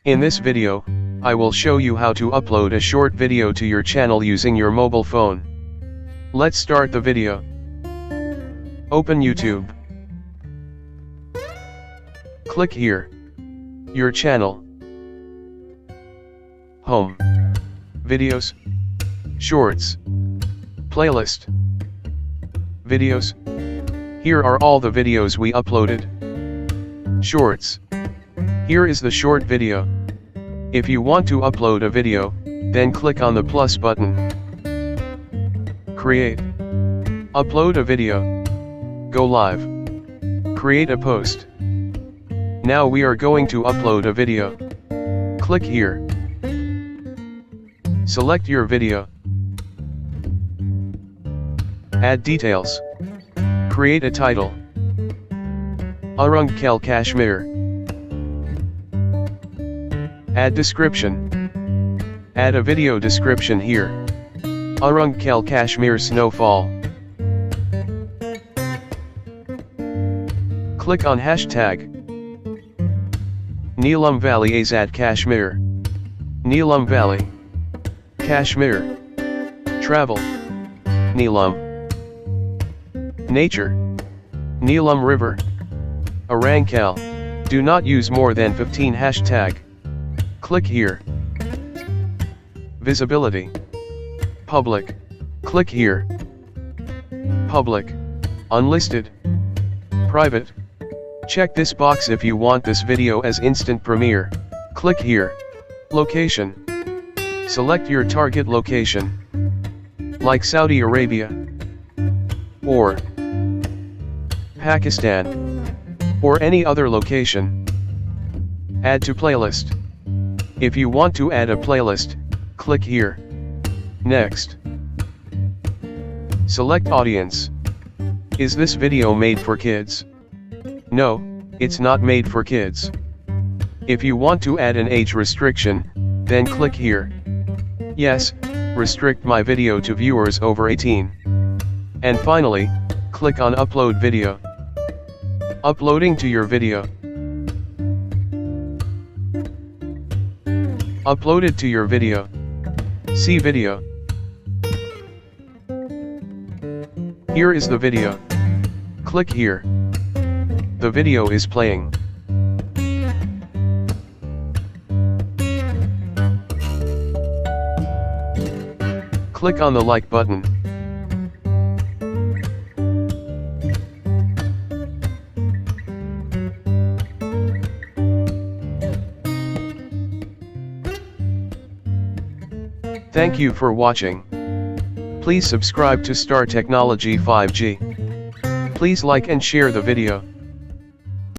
In this video, I will show you how to upload a short video to your channel using your mobile phone. Let's start the video. Open YouTube. Click here. Your channel. Home. Videos. Shorts. Playlist. Videos. Here are all the videos we uploaded. Shorts. Here is the short video. If you want to upload a video, then click on the plus button. Create. Upload a video. Go live. Create a post. Now we are going to upload a video. Click here. Select your video. Add details. Create a title. Arunkel Kashmir. Add description. Add a video description here. Arunkel Kashmir snowfall. Click on hashtag. Neelam Valley Azad Kashmir. Neelam Valley. Kashmir. Travel. Neelam. Nature. Neelam River. Arunkel. Do not use more than 15 hashtag. Click here. Visibility. Public. Click here. Public. Unlisted. Private. Check this box if you want this video as instant premiere. Click here. Location. Select your target location. Like Saudi Arabia. Or Pakistan. Or any other location. Add to playlist. If you want to add a playlist, click here. Next. Select audience. Is this video made for kids? No, it's not made for kids. If you want to add an age restriction, then click here. Yes, restrict my video to viewers over 18. And finally, click on upload video. Uploading to your video. Uploaded to your video. See video. Here is the video. Click here. The video is playing. Click on the like button. Thank you for watching. Please subscribe to Star Technology 5G. Please like and share the video.